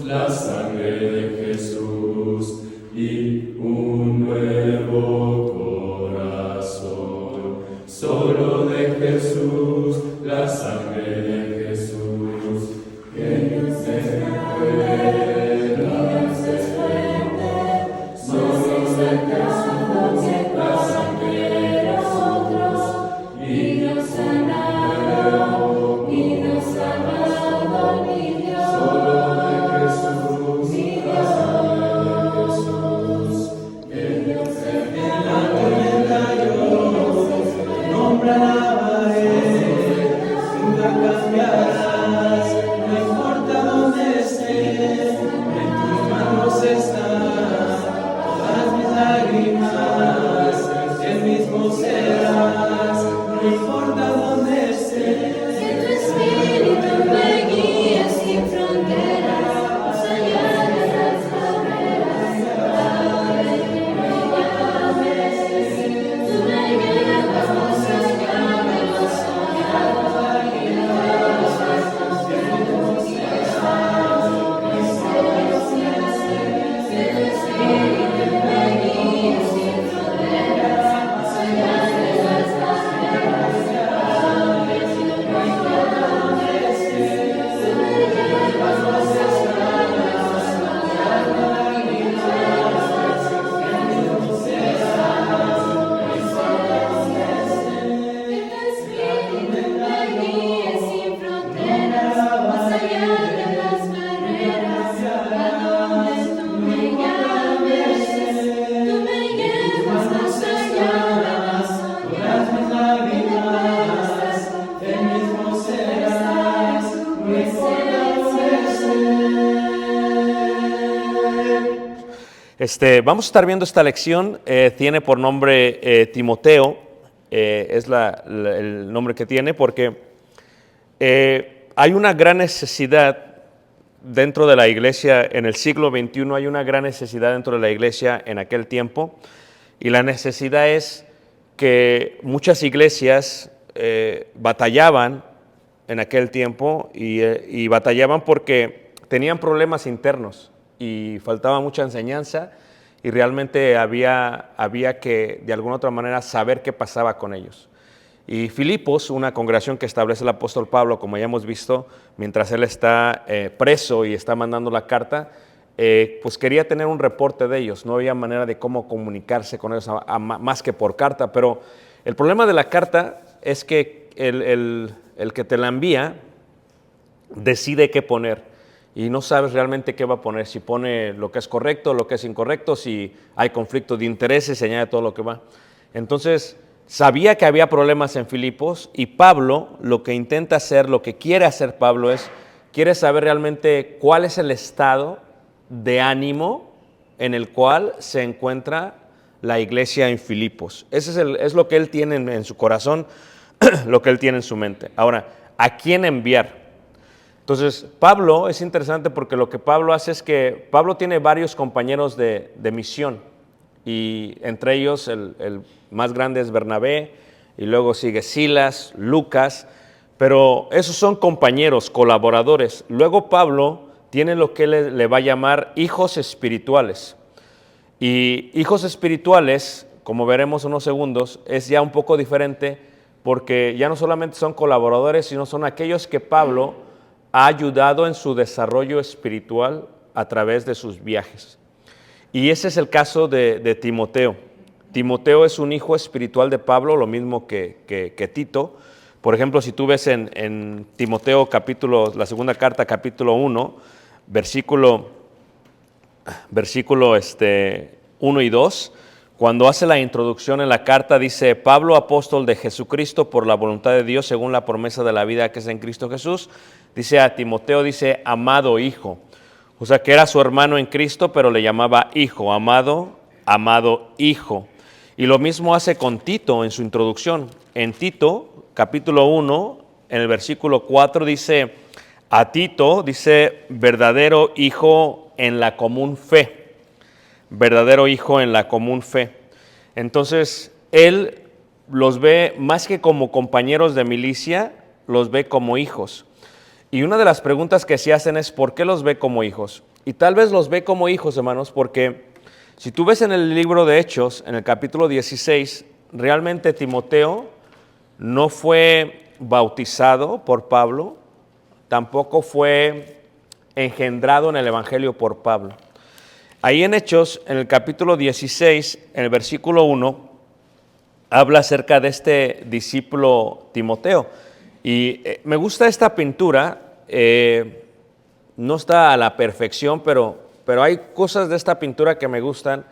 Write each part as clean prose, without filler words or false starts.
la sangre de Jesús y un nuevo corazón. Solo de Jesús, la sangre de Jesús, que nos Vamos a estar viendo esta lección, tiene por nombre Timoteo, es el nombre que tiene porque hay una gran necesidad dentro de la iglesia en el siglo XXI, hay una gran necesidad dentro de la iglesia en aquel tiempo, y la necesidad es que muchas iglesias batallaban en aquel tiempo y batallaban porque tenían problemas internos y faltaba mucha enseñanza y realmente había que de alguna otra manera saber qué pasaba con ellos. Y Filipos, una congregación que establece el apóstol Pablo, como ya hemos visto, mientras él está preso y está mandando la carta, pues quería tener un reporte de ellos. No había manera de cómo comunicarse con ellos más que por carta, pero el problema de la carta es que el que te la envía decide qué poner. Y no sabes realmente qué va a poner, si pone lo que es correcto, lo que es incorrecto, si hay conflicto de intereses, se añade todo lo que va. Entonces, sabía que había problemas en Filipos y Pablo lo que intenta hacer, lo que quiere hacer Pablo quiere saber realmente cuál es el estado de ánimo en el cual se encuentra la iglesia en Filipos. Ese es lo que él tiene en su corazón, lo que él tiene en su mente. Ahora, ¿a quién enviar? Entonces, Pablo es interesante porque lo que Pablo hace es que Pablo tiene varios compañeros de misión y entre ellos el más grande es Bernabé y luego sigue Silas, Lucas, pero esos son compañeros, colaboradores. Luego Pablo tiene lo que él le va a llamar hijos espirituales. Y hijos espirituales, como veremos en unos segundos, es ya un poco diferente porque ya no solamente son colaboradores, sino son aquellos que Pablo ha ayudado en su desarrollo espiritual a través de sus viajes. Y ese es el caso de Timoteo. Timoteo es un hijo espiritual de Pablo, lo mismo que Tito. Por ejemplo, si tú ves en Timoteo la segunda carta, capítulo 1, versículo 1 y 2, cuando hace la introducción en la carta, dice: Pablo, apóstol de Jesucristo, por la voluntad de Dios, según la promesa de la vida que es en Cristo Jesús. Dice a Timoteo, dice, amado hijo. O sea, que era su hermano en Cristo, pero le llamaba hijo, amado hijo. Y lo mismo hace con Tito en su introducción. En Tito, capítulo 1, en el versículo 4, dice, a Tito, dice, verdadero hijo en la común fe. Verdadero hijo en la común fe. Entonces, él los ve más que como compañeros de milicia, los ve como hijos. Y una de las preguntas que se hacen es, ¿por qué los ve como hijos? Y tal vez los ve como hijos, hermanos, porque si tú ves en el libro de Hechos, en el capítulo 16, realmente Timoteo no fue bautizado por Pablo, tampoco fue engendrado en el Evangelio por Pablo. Ahí en Hechos, en el capítulo 16, en el versículo 1, habla acerca de este discípulo Timoteo. Y me gusta esta pintura, no está a la perfección, pero hay cosas de esta pintura que me gustan.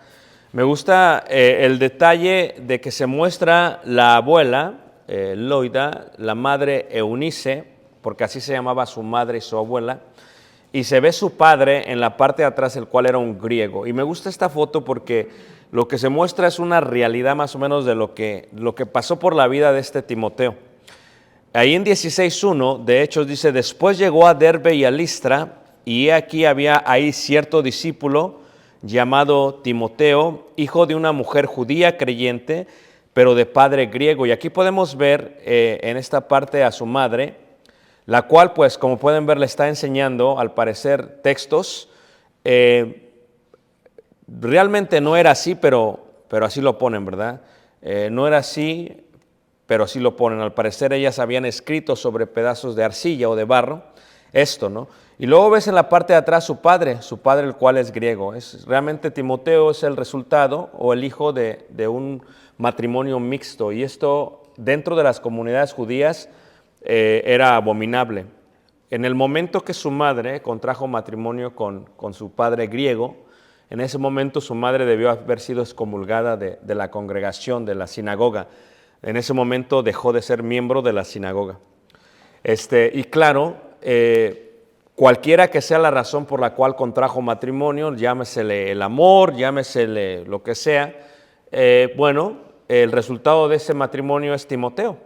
Me gusta el detalle de que se muestra la abuela, Loida, la madre Eunice, porque así se llamaba su madre y su abuela, y se ve su padre en la parte de atrás, el cual era un griego. Y me gusta esta foto porque lo que se muestra es una realidad más o menos de lo que pasó por la vida de este Timoteo. Ahí en 16.1 de Hechos dice, después llegó a Derbe y a Listra, y aquí había ahí cierto discípulo llamado Timoteo, hijo de una mujer judía creyente, pero de padre griego. Y aquí podemos ver en esta parte a su madre, la cual, pues, como pueden ver, le está enseñando, al parecer, textos. Realmente no era así, pero así lo ponen, ¿verdad? No era así, pero así lo ponen. Al parecer ellas habían escrito sobre pedazos de arcilla o de barro, esto, ¿no? Y luego ves en la parte de atrás su padre el cual es griego. Realmente Timoteo es el resultado o el hijo de un matrimonio mixto. Y esto dentro de las comunidades judías era abominable. En el momento que su madre contrajo matrimonio con su padre griego, en ese momento su madre debió haber sido excomulgada de la congregación, de la sinagoga. En ese momento dejó de ser miembro de la sinagoga. Y claro, cualquiera que sea la razón por la cual contrajo matrimonio, llámesele el amor, llámesele lo que sea, bueno, el resultado de ese matrimonio es Timoteo.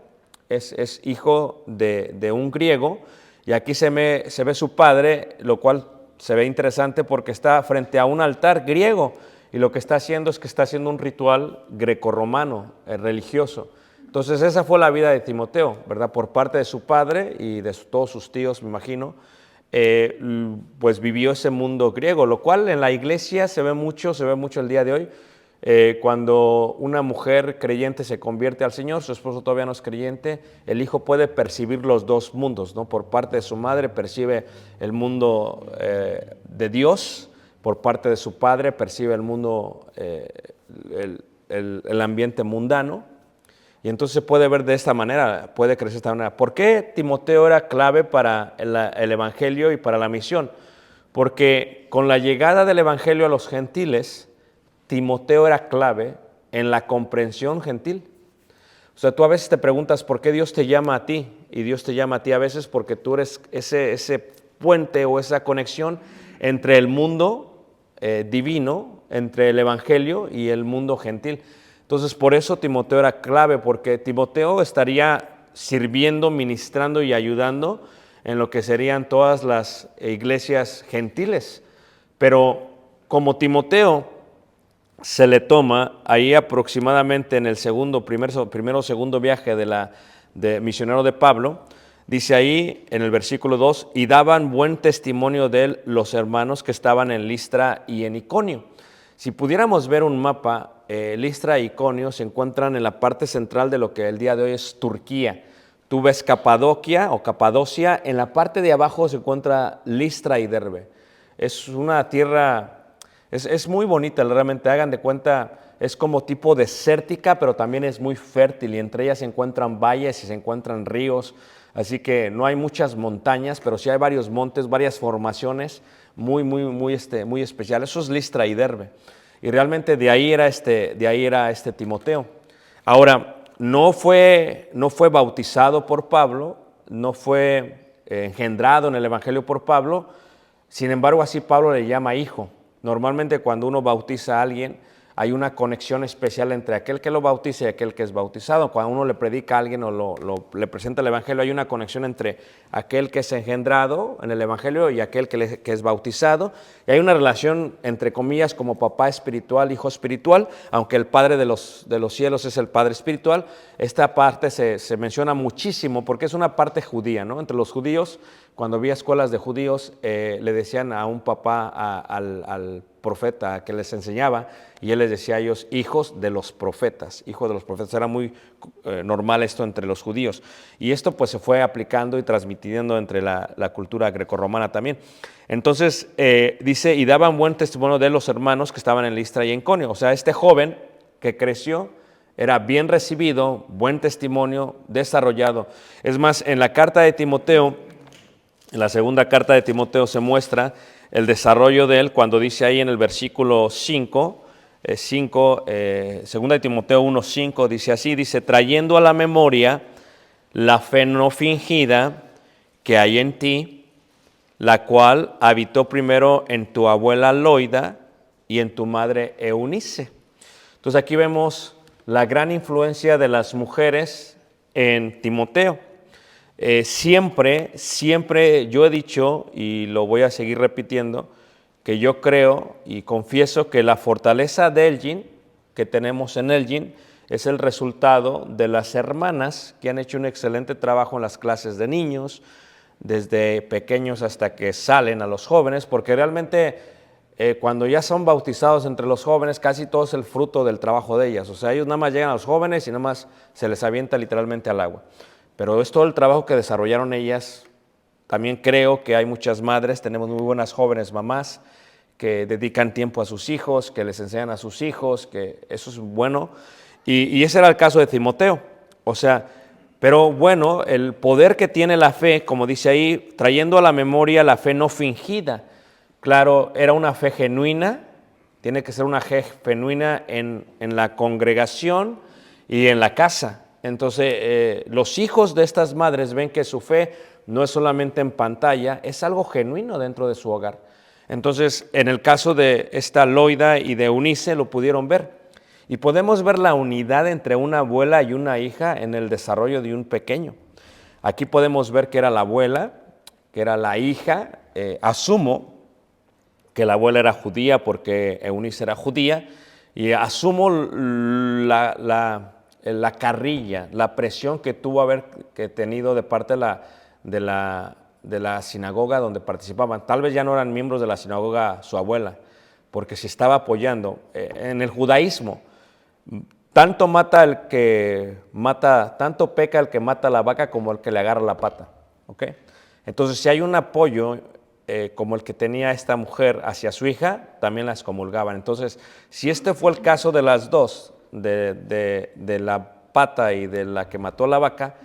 Es hijo de un griego, y aquí se ve su padre, lo cual se ve interesante porque está frente a un altar griego, y lo que está haciendo es que está haciendo un ritual grecorromano, religioso. Entonces esa fue la vida de Timoteo, ¿verdad? Por parte de su padre y de todos sus tíos, me imagino, pues vivió ese mundo griego, lo cual en la iglesia se ve mucho el día de hoy. Cuando una mujer creyente se convierte al Señor, su esposo todavía no es creyente, el hijo puede percibir los dos mundos, ¿no? Por parte de su madre percibe el mundo de Dios, por parte de su padre percibe el mundo, el ambiente mundano, y entonces se puede ver de esta manera, puede crecer de esta manera. ¿Por qué Timoteo era clave para el Evangelio y para la misión? Porque con la llegada del Evangelio a los gentiles, Timoteo era clave en la comprensión gentil. O sea, tú a veces te preguntas por qué Dios te llama a ti, y Dios te llama a ti a veces porque tú eres ese puente o esa conexión entre el mundo divino, entre el Evangelio y el mundo gentil. Entonces, por eso Timoteo era clave, porque Timoteo estaría sirviendo, ministrando y ayudando en lo que serían todas las iglesias gentiles. Pero como Timoteo se le toma ahí aproximadamente en el primero o segundo viaje de misionero de Pablo, dice ahí en el versículo 2, y daban buen testimonio de él los hermanos que estaban en Listra y en Iconio. Si pudiéramos ver un mapa, Listra e Iconio se encuentran en la parte central de lo que el día de hoy es Turquía. Tú ves Capadocia, en la parte de abajo se encuentra Listra y Derbe. Es una tierra... Es muy bonita, realmente, hagan de cuenta, es como tipo desértica, pero también es muy fértil, y entre ellas se encuentran valles y se encuentran ríos, así que no hay muchas montañas, pero sí hay varios montes, varias formaciones muy especiales. Eso es Listra y Derbe, y realmente de ahí era este Timoteo. Ahora, no fue bautizado por Pablo, no fue engendrado en el Evangelio por Pablo, sin embargo, así Pablo le llama hijo. Normalmente cuando uno bautiza a alguien, hay una conexión especial entre aquel que lo bautiza y aquel que es bautizado. Cuando uno le predica a alguien o le presenta el Evangelio, hay una conexión entre aquel que es engendrado en el Evangelio y aquel que es bautizado. Y hay una relación, entre comillas, como papá espiritual, hijo espiritual, aunque el Padre de los cielos es el Padre espiritual. Esta parte se menciona muchísimo porque es una parte judía, ¿no? Entre los judíos, cuando había escuelas de judíos, le decían a un papá, al profeta que les enseñaba, y él les decía a ellos, hijos de los profetas, hijos de los profetas. Era muy normal esto entre los judíos. Y esto pues se fue aplicando y transmitiendo entre la cultura grecorromana también. Entonces dice, y daban buen testimonio de los hermanos que estaban en Listra y en Iconio. O sea, este joven que creció era bien recibido, buen testimonio, desarrollado. Es más, en la carta de Timoteo, en la segunda carta de Timoteo se muestra el desarrollo de él cuando dice ahí en el versículo 5, segunda de Timoteo 1:5, dice así, dice, trayendo a la memoria la fe no fingida que hay en ti, la cual habitó primero en tu abuela Loida y en tu madre Eunice. Entonces aquí vemos la gran influencia de las mujeres en Timoteo. Siempre yo he dicho, y lo voy a seguir repitiendo, que yo creo y confieso que la fortaleza de Elgin, que tenemos en Elgin, es el resultado de las hermanas que han hecho un excelente trabajo en las clases de niños, desde pequeños hasta que salen a los jóvenes, porque realmente cuando ya son bautizados entre los jóvenes, casi todo es el fruto del trabajo de ellas. O sea, ellos nada más llegan a los jóvenes y nada más se les avienta literalmente al agua. Pero es todo el trabajo que desarrollaron ellas. También creo que hay muchas madres, tenemos muy buenas jóvenes mamás que dedican tiempo a sus hijos, que les enseñan a sus hijos, que eso es bueno. Y ese era el caso de Timoteo. O sea, pero bueno, el poder que tiene la fe, como dice ahí, trayendo a la memoria la fe no fingida. Claro, era una fe genuina, tiene que ser una fe genuina en la congregación y en la casa. Entonces, los hijos de estas madres ven que su fe no es solamente en pantalla, es algo genuino dentro de su hogar. Entonces, en el caso de esta Loida y de Eunice lo pudieron ver. Y podemos ver la unidad entre una abuela y una hija en el desarrollo de un pequeño. Aquí podemos ver que era la abuela, que era la hija. Asumo que la abuela era judía porque Eunice era judía. Y asumo la carrilla, la presión que tuvo que tenido de parte de la sinagoga donde participaban. Tal vez ya no eran miembros de la sinagoga su abuela, porque se estaba apoyando. En el judaísmo, tanto peca el que mata la vaca como el que le agarra la pata. ¿Okay? Entonces, si hay un apoyo como el que tenía esta mujer hacia su hija, también la excomulgaban. Entonces, si este fue el caso de las dos, de la pata y de la que mató la vaca,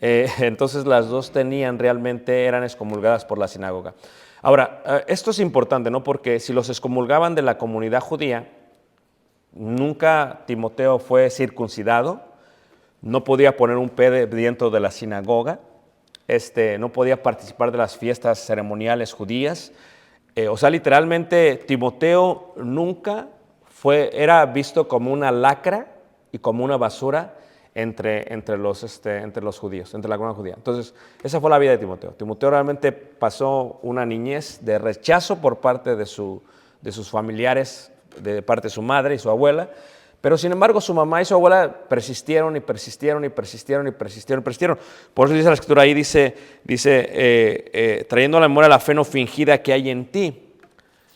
entonces las dos eran excomulgadas por la sinagoga. Ahora, esto es importante, ¿no? Porque si los excomulgaban de la comunidad judía, nunca Timoteo fue circuncidado, no podía poner un pie dentro de la sinagoga, no podía participar de las fiestas ceremoniales judías. O sea, literalmente Timoteo nunca era visto como una lacra y como una basura entre los judíos, entre la comunidad judía. Entonces, esa fue la vida de Timoteo. Timoteo realmente pasó una niñez de rechazo por parte de sus familiares, de parte de su madre y su abuela, pero sin embargo su mamá y su abuela persistieron. Por eso dice la escritura ahí, dice trayendo a la memoria la fe no fingida que hay en ti.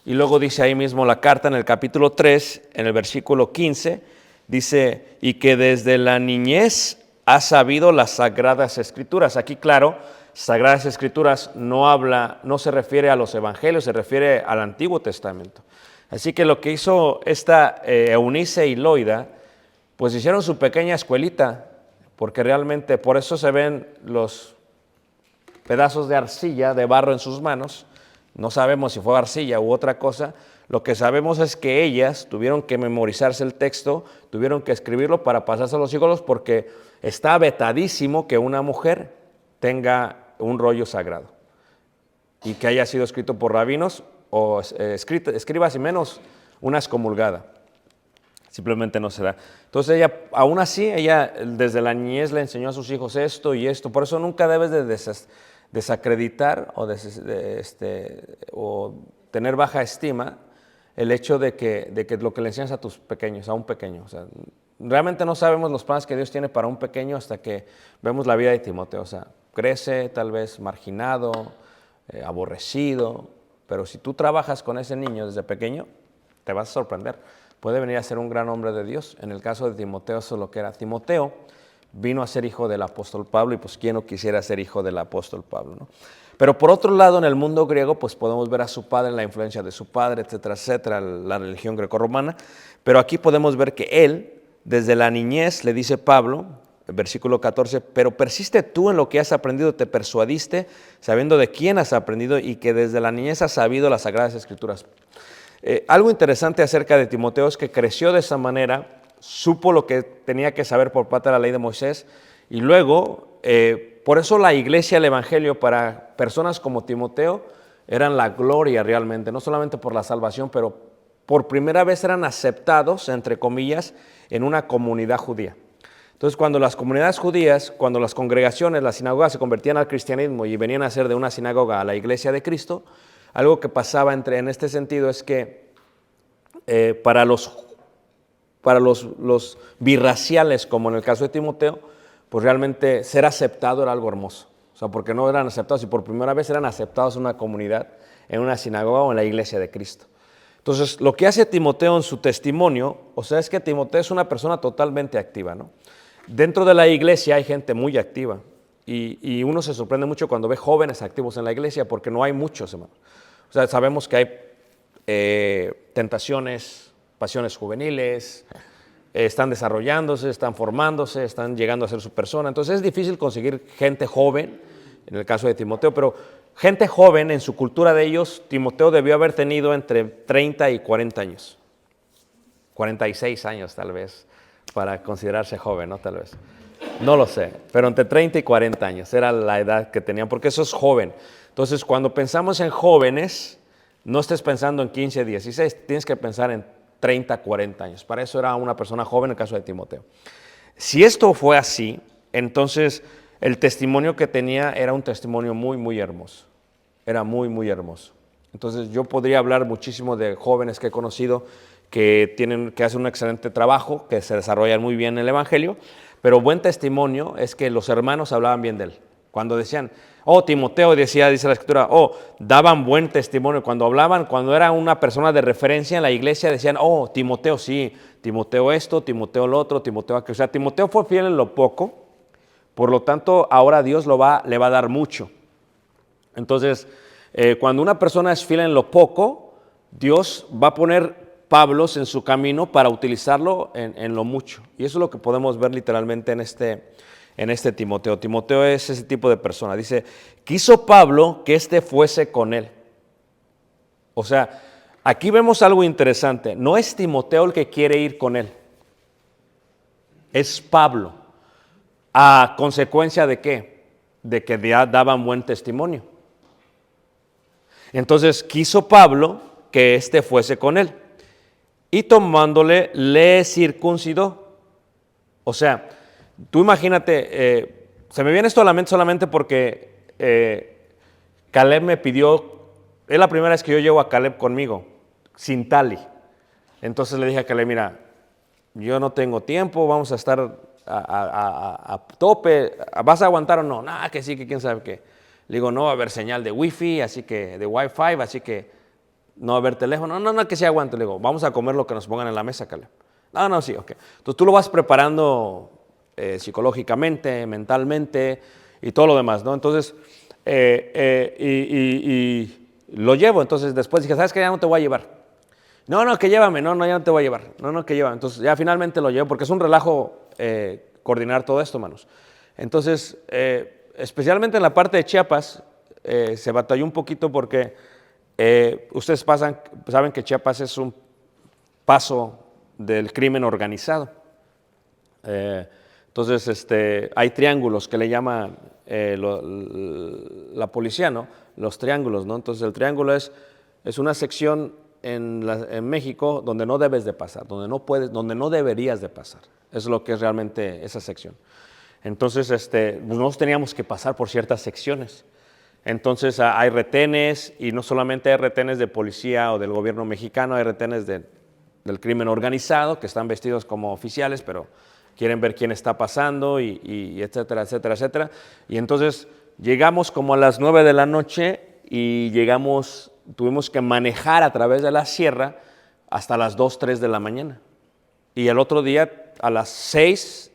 Y luego dice ahí mismo la carta en el capítulo 3, en el versículo 15, dice, y que desde la niñez has sabido las Sagradas Escrituras. Aquí, claro, Sagradas Escrituras no se refiere a los evangelios, se refiere al Antiguo Testamento. Así que lo que hizo esta Eunice y Loida, pues hicieron su pequeña escuelita, porque realmente por eso se ven los pedazos de arcilla, de barro en sus manos. No sabemos si fue arcilla u otra cosa. Lo que sabemos es que ellas tuvieron que memorizarse el texto, tuvieron que escribirlo para pasarse a los hijos, porque está vetadísimo que una mujer tenga un rollo sagrado y que haya sido escrito por rabinos o escribas y menos una excomulgada. Simplemente no se da. Entonces ella, aún así, desde la niñez le enseñó a sus hijos esto y esto. Por eso nunca debes de desacreditar o tener baja estima el hecho de que lo que le enseñas a tus pequeños, a un pequeño. O sea, realmente no sabemos los planes que Dios tiene para un pequeño hasta que vemos la vida de Timoteo. O sea, crece tal vez marginado, aborrecido, pero si tú trabajas con ese niño desde pequeño, te vas a sorprender. Puede venir a ser un gran hombre de Dios. En el caso de Timoteo, eso es lo que era. Timoteo vino a ser hijo del apóstol Pablo y pues quién no quisiera ser hijo del apóstol Pablo, ¿no? Pero por otro lado, en el mundo griego, pues podemos ver a su padre, la influencia de su padre, etcétera, etcétera, la religión grecorromana. Pero aquí podemos ver que él, desde la niñez, le dice Pablo, versículo 14, pero persiste tú en lo que has aprendido, te persuadiste, sabiendo de quién has aprendido y que desde la niñez has sabido las Sagradas Escrituras. Algo interesante acerca de Timoteo es que creció de esa manera, supo lo que tenía que saber por parte de la ley de Moisés y luego, por eso la iglesia, el evangelio para personas como Timoteo eran la gloria realmente, no solamente por la salvación, pero por primera vez eran aceptados, entre comillas, en una comunidad judía. Entonces, cuando las comunidades judías, cuando las congregaciones, las sinagogas se convertían al cristianismo y venían a ser de una sinagoga a la iglesia de Cristo, algo que pasaba en este sentido es que para los birraciales, como en el caso de Timoteo, pues realmente ser aceptado era algo hermoso. O sea, porque no eran aceptados y por primera vez eran aceptados en una comunidad, en una sinagoga o en la iglesia de Cristo. Entonces, lo que hace Timoteo en su testimonio, o sea, es que Timoteo es una persona totalmente activa, ¿no? Dentro de la iglesia hay gente muy activa y uno se sorprende mucho cuando ve jóvenes activos en la iglesia porque no hay muchos, hermano. O sea, sabemos que hay tentaciones, pasiones juveniles, están desarrollándose, están formándose, están llegando a ser su persona. Entonces es difícil conseguir gente joven, en el caso de Timoteo, pero gente joven en su cultura de ellos, Timoteo debió haber tenido entre 30 y 40 años, 46 años tal vez, para considerarse joven, ¿no? Tal vez. No lo sé, pero entre 30 y 40 años era la edad que tenían, porque eso es joven. Entonces, cuando pensamos en jóvenes, no estés pensando en 15, 16, tienes que pensar en 30, 40 años. Para eso era una persona joven en el caso de Timoteo. Si esto fue así, entonces el testimonio que tenía era un testimonio muy, muy hermoso. Era muy, muy hermoso. Entonces yo podría hablar muchísimo de jóvenes que he conocido que hacen un excelente trabajo, que se desarrollan muy bien en el Evangelio, pero buen testimonio es que los hermanos hablaban bien de él. Cuando decían, oh, Timoteo, dice la Escritura, oh, daban buen testimonio. Cuando hablaban, cuando era una persona de referencia en la iglesia, decían, oh, Timoteo sí, Timoteo esto, Timoteo lo otro, Timoteo aquello. O sea, Timoteo fue fiel en lo poco, por lo tanto, ahora Dios le va a dar mucho. Entonces, cuando una persona es fiel en lo poco, Dios va a poner Pablos en su camino para utilizarlo en lo mucho. Y eso es lo que podemos ver literalmente en este Timoteo. Timoteo es ese tipo de persona. Dice, quiso Pablo que éste fuese con él. O sea, aquí vemos algo interesante. No es Timoteo el que quiere ir con él. Es Pablo. ¿A consecuencia de qué? De que ya daban buen testimonio. Entonces quiso Pablo que éste fuese con él. Y tomándole, le circuncidó. O sea, tú imagínate, se me viene esto a la mente solamente porque Caleb me pidió, es la primera vez que yo llevo a Caleb conmigo, sin tali. Entonces le dije a Caleb, mira, yo no tengo tiempo, vamos a estar a tope, ¿vas a aguantar o no? Nada, que sí, que quién sabe qué. Le digo, no va a haber señal de wifi, así que, de wifi, así que no va a haber teléfono. No, que sí aguante. Le digo, vamos a comer lo que nos pongan en la mesa, Caleb. No, sí, ok. Entonces tú lo vas preparando psicológicamente, mentalmente y todo lo demás, ¿no? Entonces, y lo llevo. Entonces después dije, ¿sabes qué? Ya no te voy a llevar. No, que llévame. No, ya no te voy a llevar. No, que llévame. Entonces ya finalmente lo llevo porque es un relajo coordinar todo esto, hermanos. Entonces, especialmente en la parte de Chiapas, se batalló un poquito porque ustedes saben que Chiapas es un paso del crimen organizado. Entonces, hay triángulos que le llama la policía, ¿no? Los triángulos, ¿no? Entonces, el triángulo es una sección en México donde no debes de pasar, donde no puedes, donde no deberías de pasar. Eso es lo que es realmente esa sección. Entonces, nosotros teníamos que pasar por ciertas secciones. Entonces, hay retenes, y no solamente hay retenes de policía o del gobierno mexicano, hay retenes del crimen organizado, que están vestidos como oficiales, pero quieren ver quién está pasando, y etcétera, etcétera, etcétera. Y entonces, llegamos como a las 9 de la noche, y tuvimos que manejar a través de la sierra hasta las 2, 3 de la mañana. Y el otro día a las 6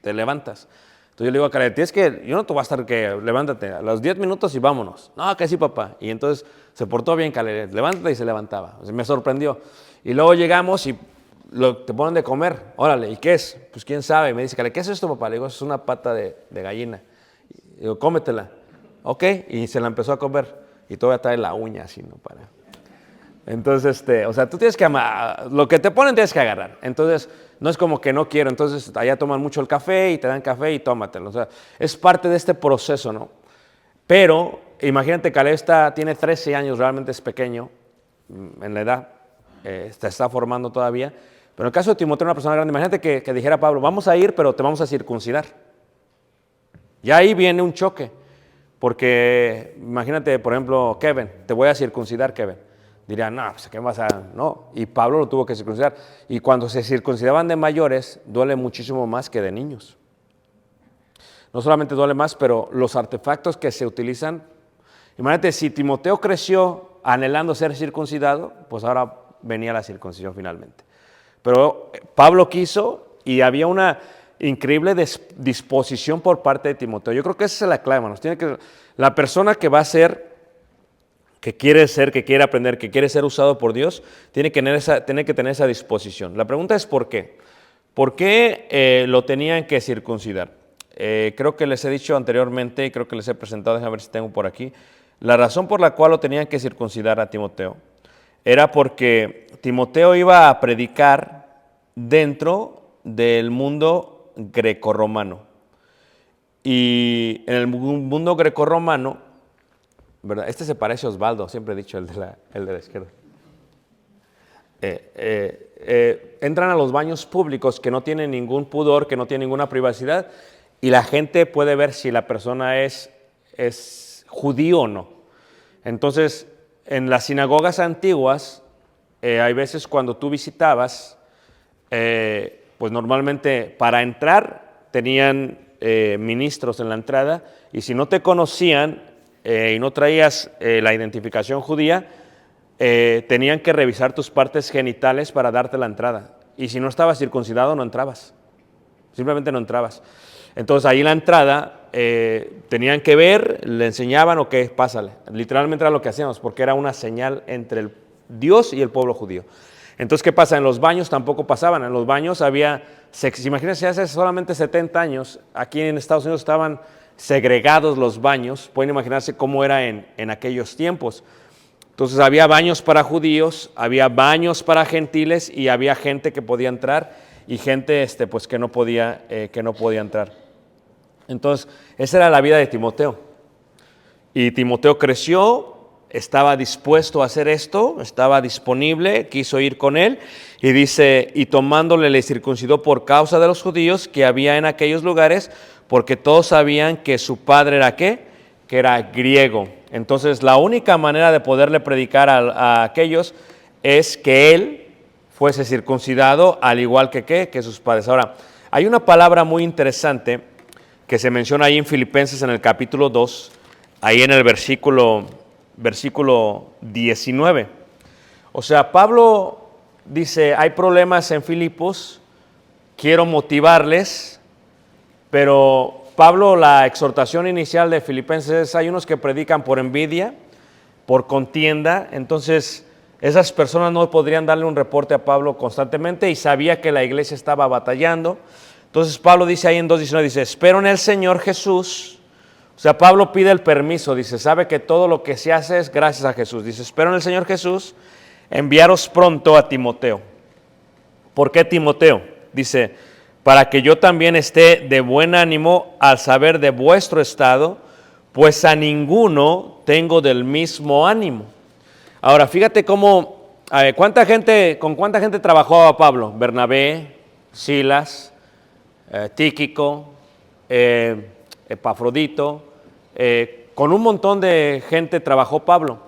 te levantas. Entonces yo le digo a Caleb, yo no te voy a estar levántate, a los 10 minutos y vámonos. No, que sí, papá. Y entonces se portó bien Caleb, levántate, y se levantaba. O sea, me sorprendió. Y luego llegamos y te ponen de comer. Órale, ¿y qué es? Pues quién sabe. Y me dice Caleb, ¿qué es esto, papá? Le digo, es una pata de gallina. Y digo, cómetela. Ok, y se la empezó a comer. Y todavía trae la uña así, ¿no? Entonces, o sea, tú tienes que amar, lo que te ponen tienes que agarrar. Entonces, no es como que no quiero. Entonces, allá toman mucho el café y te dan café y tómatelo. O sea, es parte de este proceso, ¿no? Pero, imagínate, Caleb tiene 13 años, realmente es pequeño en la edad, se está formando todavía. Pero en el caso de Timoteo, una persona grande, imagínate que dijera Pablo, vamos a ir, pero te vamos a circuncidar. Ya ahí viene un choque. Porque, imagínate, por ejemplo, Kevin, te voy a circuncidar, Kevin. Diría, no, pues ¿qué vas a...? No, y Pablo lo tuvo que circuncidar. Y cuando se circuncidaban de mayores, duele muchísimo más que de niños. No solamente duele más, pero los artefactos que se utilizan... Imagínate, si Timoteo creció anhelando ser circuncidado, pues ahora venía la circuncisión finalmente. Pero Pablo quiso y había una increíble disposición por parte de Timoteo. Yo creo que esa es la clave, hermanos. La persona que va a ser... que quiere aprender, que quiere ser usado por Dios, tiene que tener esa disposición. La pregunta es ¿por qué? ¿Por qué lo tenían que circuncidar? Creo que les he dicho anteriormente y creo que les he presentado, déjame ver si tengo por aquí, la razón por la cual lo tenían que circuncidar a Timoteo era porque Timoteo iba a predicar dentro del mundo grecorromano. Y en el mundo grecorromano, ¿verdad? Este se parece a Osvaldo, siempre he dicho, el de la izquierda. Entran a los baños públicos que no tienen ningún pudor, que no tienen ninguna privacidad, y la gente puede ver si la persona es judío o no. Entonces, en las sinagogas antiguas, hay veces cuando tú visitabas, pues normalmente para entrar tenían ministros en la entrada, y si no te conocían, y no traías la identificación judía, tenían que revisar tus partes genitales para darte la entrada. Y si no estabas circuncidado, no entrabas. Simplemente no entrabas. Entonces ahí en la entrada tenían que ver, le enseñaban, ok, pásale. Literalmente era lo que hacíamos, porque era una señal entre el Dios y el pueblo judío. Entonces, ¿qué pasa? En los baños tampoco pasaban. En los baños había, imagínense, hace solamente 70 años, aquí en Estados Unidos estaban segregados los baños. Pueden imaginarse cómo era en aquellos tiempos. Entonces había baños para judíos, había baños para gentiles y había gente que podía entrar y gente pues que no podía entrar. Entonces esa era la vida de Timoteo. Y Timoteo creció, estaba dispuesto a hacer esto, estaba disponible, quiso ir con él y dice, y tomándole le circuncidó por causa de los judíos que había en aquellos lugares, porque todos sabían que su padre era ¿qué? Que era griego. Entonces la única manera de poderle predicar a aquellos es que él fuese circuncidado al igual que sus padres. Ahora, hay una palabra muy interesante que se menciona ahí en Filipenses en el capítulo 2, ahí en el versículo 19. O sea, Pablo dice, hay problemas en Filipos, quiero motivarles, pero Pablo, la exhortación inicial de Filipenses es, hay unos que predican por envidia, por contienda, entonces esas personas no podrían darle un reporte a Pablo constantemente y sabía que la iglesia estaba batallando. Entonces Pablo dice ahí en 2:19, dice, espero en el Señor Jesús. O sea, Pablo pide el permiso, dice, sabe que todo lo que se hace es gracias a Jesús. Dice, espero en el Señor Jesús, enviaros pronto a Timoteo. ¿Por qué Timoteo? Dice, para que yo también esté de buen ánimo al saber de vuestro estado, pues a ninguno tengo del mismo ánimo. Ahora, fíjate cómo, ¿con cuánta gente trabajaba Pablo? Bernabé, Silas, Tíquico, Epafrodito, con un montón de gente trabajó Pablo.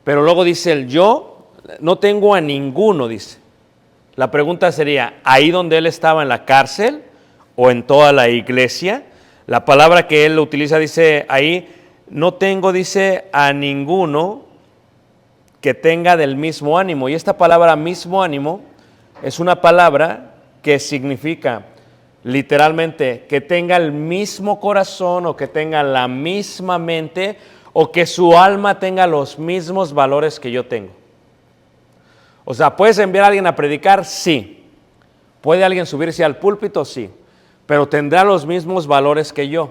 Pero luego dice él, yo no tengo a ninguno, dice. La pregunta sería, ¿ahí donde él estaba en la cárcel o en toda la iglesia? La palabra que él utiliza dice ahí, no tengo, dice, a ninguno que tenga del mismo ánimo. Y esta palabra mismo ánimo es una palabra que significa literalmente que tenga el mismo corazón o que tenga la misma mente o que su alma tenga los mismos valores que yo tengo. O sea, ¿puedes enviar a alguien a predicar? Sí. ¿Puede alguien subirse al púlpito? Sí. Pero tendrá los mismos valores que yo.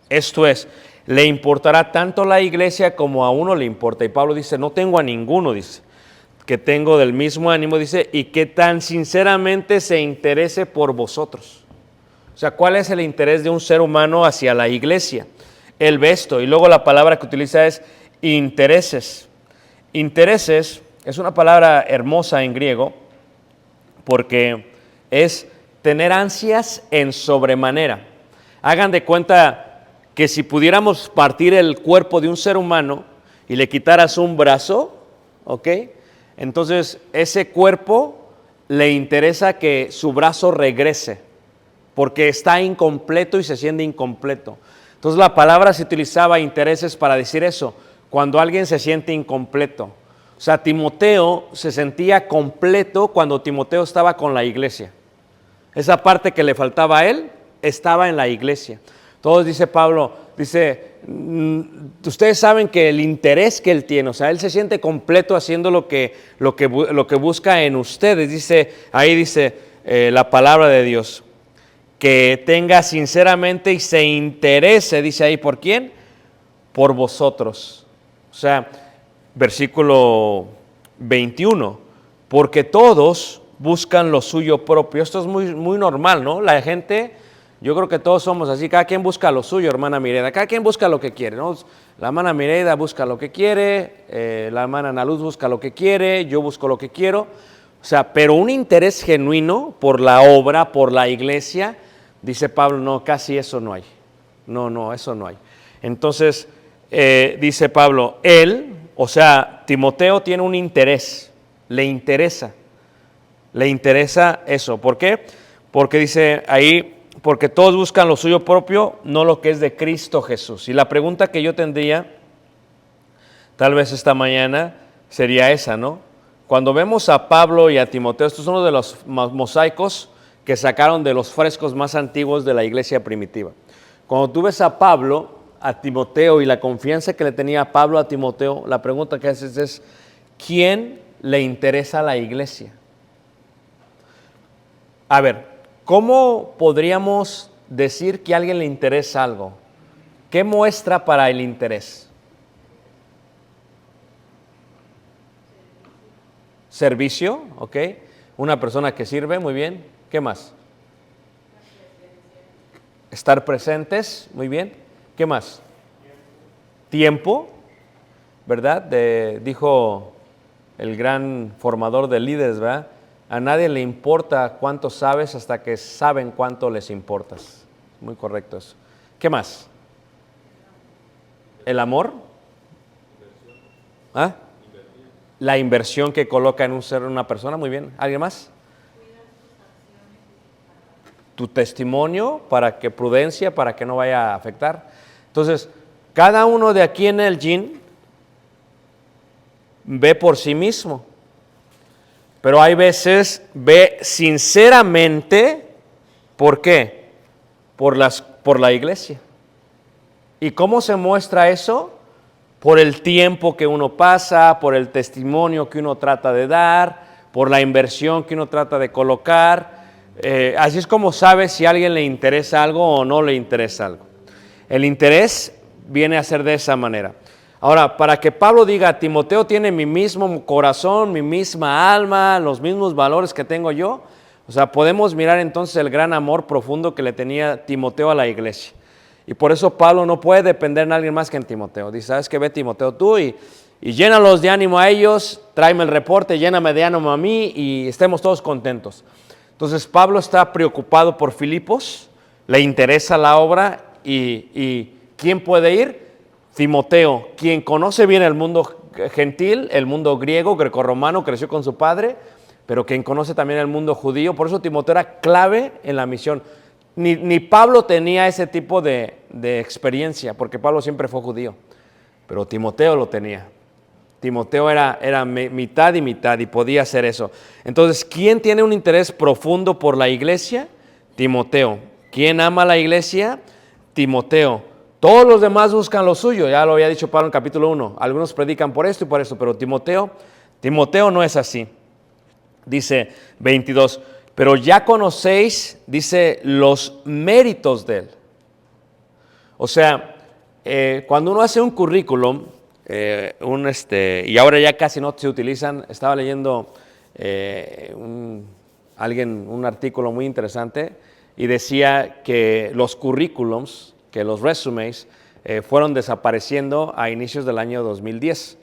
Esto es, le importará tanto la iglesia como a uno le importa. Y Pablo dice, no tengo a ninguno, dice, que tengo del mismo ánimo, dice, y que tan sinceramente se interese por vosotros. O sea, ¿cuál es el interés de un ser humano hacia la iglesia? Él ve esto, y luego la palabra que utiliza es intereses. Intereses es una palabra hermosa en griego porque es tener ansias en sobremanera. Hagan de cuenta que si pudiéramos partir el cuerpo de un ser humano y le quitaras un brazo, ¿ok? Entonces ese cuerpo le interesa que su brazo regrese porque está incompleto y se siente incompleto. Entonces la palabra se utilizaba intereses para decir eso, cuando alguien se siente incompleto. O sea, Timoteo se sentía completo cuando Timoteo estaba con la iglesia. Esa parte que le faltaba a él estaba en la iglesia. Entonces dice Pablo, dice, ustedes saben que el interés que él tiene, o sea, él se siente completo haciendo lo que busca en ustedes. Dice, ahí dice la palabra de Dios, que tenga sinceramente y se interese, dice ahí, ¿por quién? Por vosotros. O sea, versículo 21, porque todos buscan lo suyo propio. Esto es muy normal, ¿no? La gente, yo creo que todos somos así, cada quien busca lo suyo, hermana Mireida, cada quien busca lo que quiere, ¿no? La hermana Mireida busca lo que quiere, la hermana Ana Luz busca lo que quiere, yo busco lo que quiero. O sea, pero un interés genuino por la obra, por la iglesia, dice Pablo, no, casi eso no hay. No, eso no hay. Entonces, dice Pablo, él, o sea, Timoteo tiene un interés, le interesa eso. ¿Por qué? Porque dice ahí, porque todos buscan lo suyo propio, no lo que es de Cristo Jesús. Y la pregunta que yo tendría, tal vez esta mañana, sería esa, ¿no? Cuando vemos a Pablo y a Timoteo, estos son uno de los mosaicos que sacaron de los frescos más antiguos de la iglesia primitiva. Cuando tú ves a Pablo, a Timoteo y la confianza que le tenía Pablo a Timoteo, la pregunta que haces es, ¿quién le interesa a la iglesia? A ver, ¿cómo podríamos decir que a alguien le interesa algo? ¿Qué muestra para el interés? Servicio, ¿ok? Una persona que sirve, muy bien. ¿Qué más? Estar presentes, muy bien. ¿Qué más? Tiempo, ¿verdad? Dijo el gran formador de líderes, ¿verdad? A nadie le importa cuánto sabes hasta que saben cuánto les importas. Muy correcto eso. ¿Qué más? ¿El amor? ¿Ah? La inversión que coloca en un ser, una persona, muy bien. ¿Alguien más? Tu testimonio, para que prudencia, para que no vaya a afectar. Entonces, cada uno de aquí en el yin ve por sí mismo, pero hay veces ve sinceramente. ¿Por qué? Por la iglesia. ¿Y cómo se muestra eso? Por el tiempo que uno pasa, por el testimonio que uno trata de dar, por la inversión que uno trata de colocar. Así es como sabes si a alguien le interesa algo o no le interesa algo. El interés viene a ser de esa manera. Ahora, para que Pablo diga, Timoteo tiene mi mismo corazón, mi misma alma, los mismos valores que tengo yo, o sea, podemos mirar entonces el gran amor profundo que le tenía Timoteo a la iglesia. Y por eso Pablo no puede depender de alguien más que en Timoteo. Dice, ¿sabes qué? Ve Timoteo tú y llénalos de ánimo a ellos, tráeme el reporte, lléname de ánimo a mí y estemos todos contentos. Entonces Pablo está preocupado por Filipos, le interesa la obra y ¿quién puede ir? Timoteo, quien conoce bien el mundo gentil, el mundo griego, grecorromano, creció con su padre, pero quien conoce también el mundo judío. Por eso Timoteo era clave en la misión. Ni Pablo tenía ese tipo de experiencia, porque Pablo siempre fue judío. pero Timoteo lo tenía. Timoteo era mitad y mitad y podía hacer eso. Entonces, ¿quién tiene un interés profundo por la iglesia? Timoteo. ¿Quién ama la iglesia? Timoteo. Todos los demás buscan lo suyo, ya lo había dicho Pablo en capítulo 1. Algunos predican por esto y por esto, pero Timoteo no es así. Dice 22, pero ya conocéis, dice, los méritos de él. O sea, cuando uno hace un currículum, y ahora ya casi no se utilizan, estaba leyendo un artículo muy interesante y decía que los currículums, que los resumes, fueron desapareciendo a inicios del año 2010.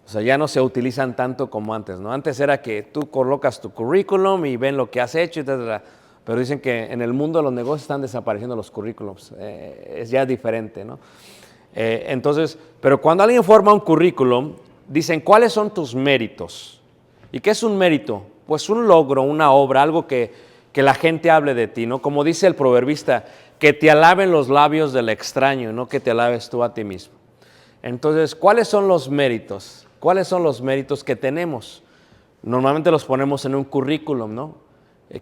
O sea, ya no se utilizan tanto como antes, ¿no? Antes era que tú colocas tu currículum y ven lo que has hecho, etc. Pero dicen que en el mundo de los negocios están desapareciendo los currículums. Es ya diferente, ¿no? Entonces, pero cuando alguien forma un currículum, dicen, ¿cuáles son tus méritos? ¿Y qué es un mérito? Pues un logro, una obra, algo que la gente hable de ti, ¿no? Como dice el proverbista, que te alaben los labios del extraño, no que te alabes tú a ti mismo. Entonces, ¿cuáles son los méritos? ¿Cuáles son los méritos que tenemos? Normalmente los ponemos en un currículum, ¿no?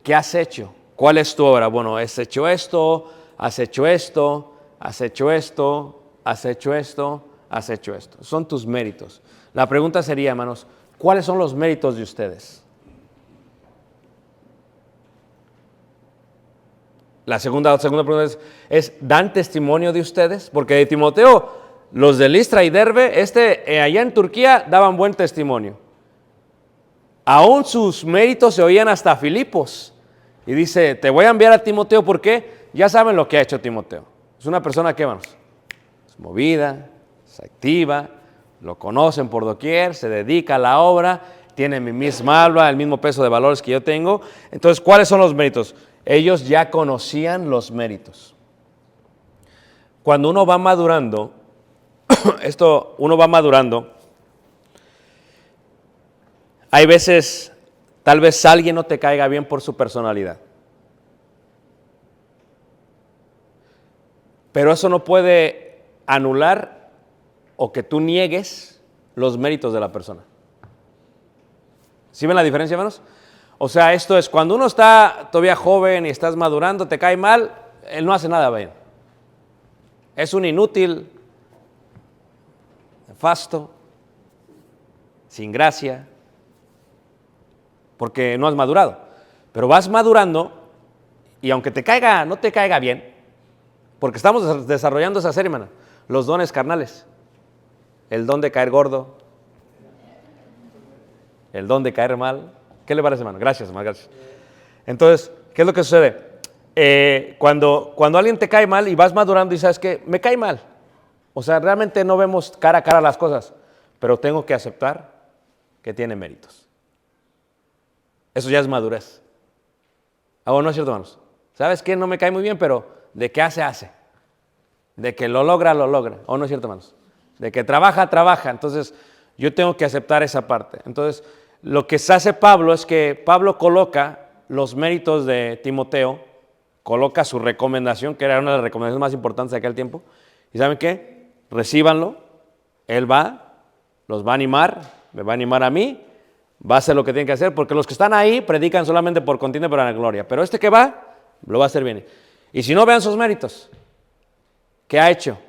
¿Qué has hecho? ¿Cuál es tu obra? Bueno, has hecho esto, has hecho esto, has hecho esto, has hecho esto, has hecho esto. Son tus méritos. La pregunta sería, hermanos, ¿cuáles son los méritos de ustedes? La segunda pregunta es, ¿dan testimonio de ustedes? Porque de Timoteo, los de Listra y Derbe, allá en Turquía daban buen testimonio. Aún sus méritos se oían hasta Filipos. Y dice, te voy a enviar a Timoteo porque ya saben lo que ha hecho Timoteo. Es una persona que, hermanos, es movida, es activa, lo conocen por doquier, se dedica a la obra, tiene mi misma alma, el mismo peso de valores que yo tengo. Entonces, ¿cuáles son los méritos? Ellos ya conocían los méritos. Cuando uno va madurando, hay veces, tal vez alguien no te caiga bien por su personalidad. Pero eso no puede anular o que tú niegues los méritos de la persona. ¿Sí ven la diferencia, hermanos? O sea, esto es, cuando uno está todavía joven y estás madurando, te cae mal, él no hace nada bien. Es un inútil, nefasto, sin gracia, porque no has madurado. Pero vas madurando y aunque no te caiga bien, porque estamos desarrollando esa serie, hermano, los dones carnales. El don de caer gordo, el don de caer mal. ¿Qué le parece, hermano? Gracias, hermano, gracias. Entonces, ¿qué es lo que sucede? Cuando alguien te cae mal y vas madurando y sabes que me cae mal. O sea, realmente no vemos cara a cara las cosas, pero tengo que aceptar que tiene méritos. Eso ya es madurez. ¿O no es cierto, hermanos? ¿Sabes qué? No me cae muy bien, pero de que hace. De que lo logra. ¿O no es cierto, hermanos? De que trabaja. Entonces, yo tengo que aceptar esa parte. Entonces, lo que se hace Pablo es que Pablo coloca los méritos de Timoteo, coloca su recomendación, que era una de las recomendaciones más importantes de aquel tiempo. ¿Y saben qué? Recíbanlo. Él los va a animar, me va a animar a mí, va a hacer lo que tiene que hacer, porque los que están ahí predican solamente por contienda y por la gloria. Pero que va, lo va a hacer bien. Y si no, vean sus méritos. ¿Qué ha hecho?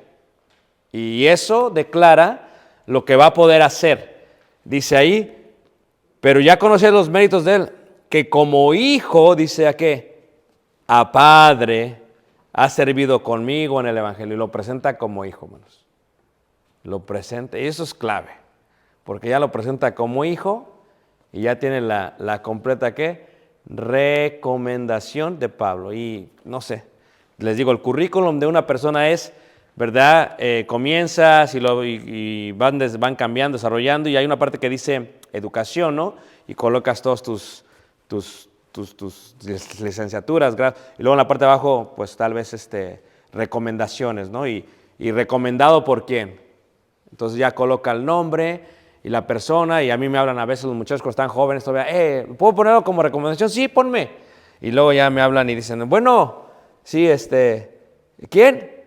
Y eso declara lo que va a poder hacer. Dice ahí, pero ya conocéis los méritos de él, que como hijo, dice a qué, a padre, ha servido conmigo en el evangelio. Y lo presenta como hijo, hermanos. Lo presenta, y eso es clave, porque ya lo presenta como hijo y ya tiene la completa ¿qué? Recomendación de Pablo. Y no sé, les digo, el currículum de una persona es, ¿verdad? Comienzas y van cambiando, desarrollando, y hay una parte que dice educación, ¿no? Y colocas todos tus licenciaturas, y luego en la parte de abajo, pues tal vez recomendaciones, ¿no? Y recomendado por quién. Entonces ya coloca el nombre y la persona, y a mí me hablan a veces los muchachos cuando están jóvenes, todavía, ¿puedo ponerlo como recomendación? Sí, ponme. Y luego ya me hablan y dicen, bueno, sí, ¿quién?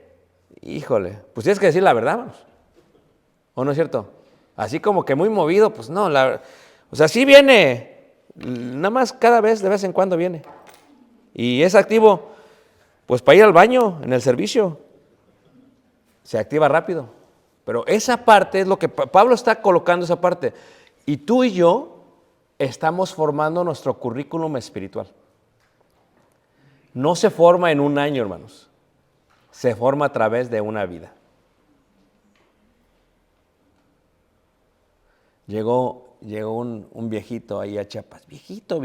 Híjole, pues tienes que decir la verdad, vamos. ¿O no es cierto? Así como que muy movido, pues no. O sea, sí viene, nada más cada vez, de vez en cuando viene. Y es activo, pues para ir al baño, en el servicio. Se activa rápido. Pero esa parte es lo que Pablo está colocando, esa parte. Y tú y yo estamos formando nuestro currículum espiritual. No se forma en un año, hermanos. Se forma a través de una vida. Llegó un viejito ahí a Chiapas. Viejito.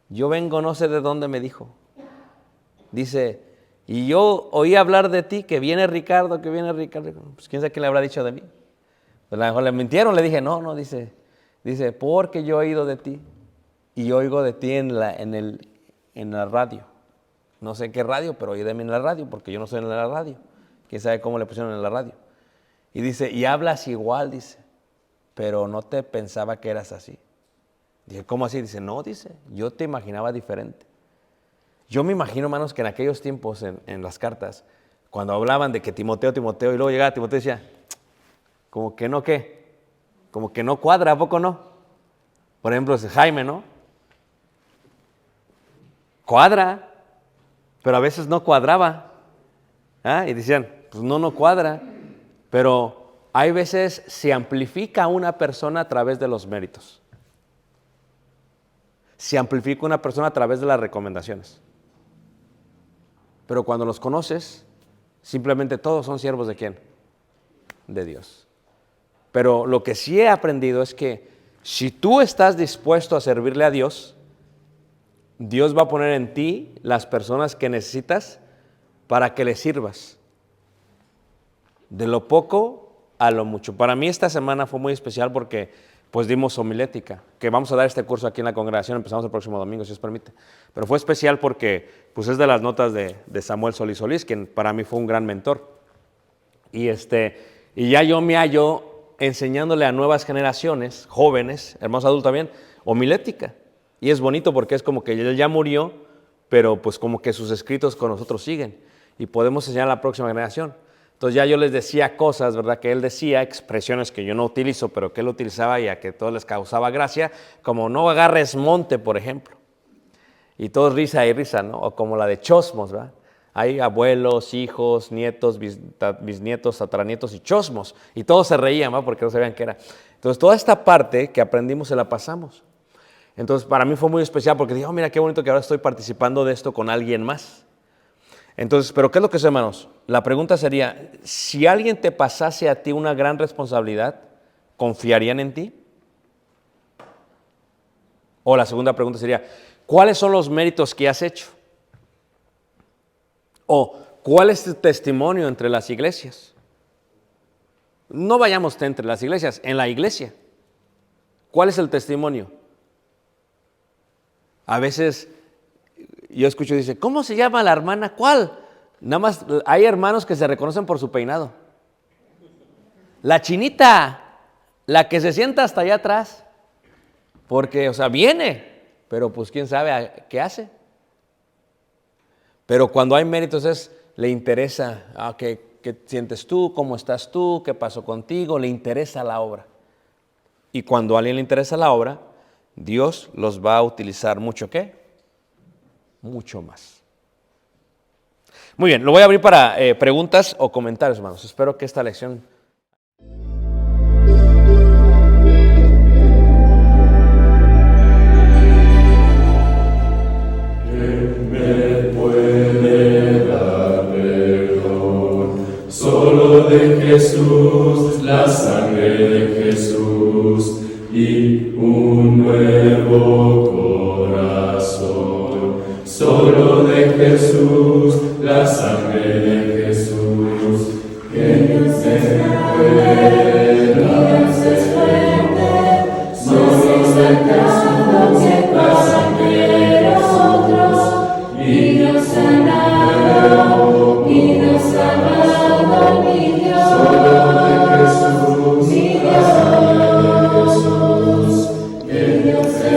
Yo vengo no sé de dónde, me dijo. Dice, y yo oí hablar de ti, que viene Ricardo. Pues quién sabe qué le habrá dicho de mí. Pues a lo mejor le mintieron, le dije, no, dice, porque yo he oído de ti. Y oigo de ti en la radio. No sé qué radio, pero oí de mí en la radio, porque yo no soy en la radio. Quién sabe cómo le pusieron en la radio. Y dice, y hablas igual, dice, pero no te pensaba que eras así. Dije, ¿cómo así? Dice, no, dice, yo te imaginaba diferente. Yo me imagino, hermanos, que en aquellos tiempos, en las cartas, cuando hablaban de que Timoteo, y luego llegaba Timoteo y decía, como que no, ¿qué? Como que no cuadra, ¿a poco no? Por ejemplo, ese Jaime, ¿no? Cuadra, pero a veces no cuadraba. Y decían, pues no cuadra. Pero hay veces se amplifica una persona a través de los méritos. Se amplifica una persona a través de las recomendaciones. Pero cuando los conoces, simplemente todos son siervos ¿de quién? De Dios. Pero lo que sí he aprendido es que si tú estás dispuesto a servirle a Dios, Dios va a poner en ti las personas que necesitas para que le sirvas. De lo poco a lo mucho. Para mí esta semana fue muy especial porque pues dimos homilética, que vamos a dar este curso aquí en la congregación, empezamos el próximo domingo, si os permite. Pero fue especial porque pues es de las notas de Samuel Solís, quien para mí fue un gran mentor. Y ya yo me hallo enseñándole a nuevas generaciones, jóvenes, hermanos adultos también, homilética. Y es bonito porque es como que él ya murió, pero pues como que sus escritos con nosotros siguen. Y podemos enseñar a la próxima generación. Entonces ya yo les decía cosas, ¿verdad? Que él decía, expresiones que yo no utilizo, pero que él utilizaba y a que todos les causaba gracia, como no agarres monte, por ejemplo. Y todos risa y risa, ¿no? O como la de chosmos, ¿verdad? Hay abuelos, hijos, nietos, bisnietos, tataranietos y chosmos. Y todos se reían, ¿verdad? Porque no sabían qué era. Entonces toda esta parte que aprendimos se la pasamos. Entonces para mí fue muy especial porque dije, mira qué bonito que ahora estoy participando de esto con alguien más. Entonces, ¿pero qué es lo que es, hermanos? La pregunta sería, si alguien te pasase a ti una gran responsabilidad, ¿confiarían en ti? O la segunda pregunta sería, ¿cuáles son los méritos que has hecho? O, ¿cuál es tu testimonio entre las iglesias? No vayamos entre las iglesias, en la iglesia. ¿Cuál es el testimonio? A veces yo escucho y dice, ¿cómo se llama la hermana? ¿Cuál? Nada más hay hermanos que se reconocen por su peinado. La chinita, la que se sienta hasta allá atrás. Porque, o sea, viene, pero pues quién sabe qué hace. Pero cuando hay méritos le interesa, ¿qué sientes tú? ¿Cómo estás tú? ¿Qué pasó contigo? Le interesa la obra. Y cuando a alguien le interesa la obra, Dios los va a utilizar mucho, ¿qué? Mucho más. Muy bien, lo voy a abrir para preguntas o comentarios, hermanos. Espero que esta lección... Solo de Jesús, la sangre de Jesús y un nuevo corazón. Solo de Jesús, la sangre de Jesús, que nos fuerte, somos sacando que pasan de nosotros y nos sanado, y nos sanado, mi Dios, solo de Jesús, mi Dios, que Dios se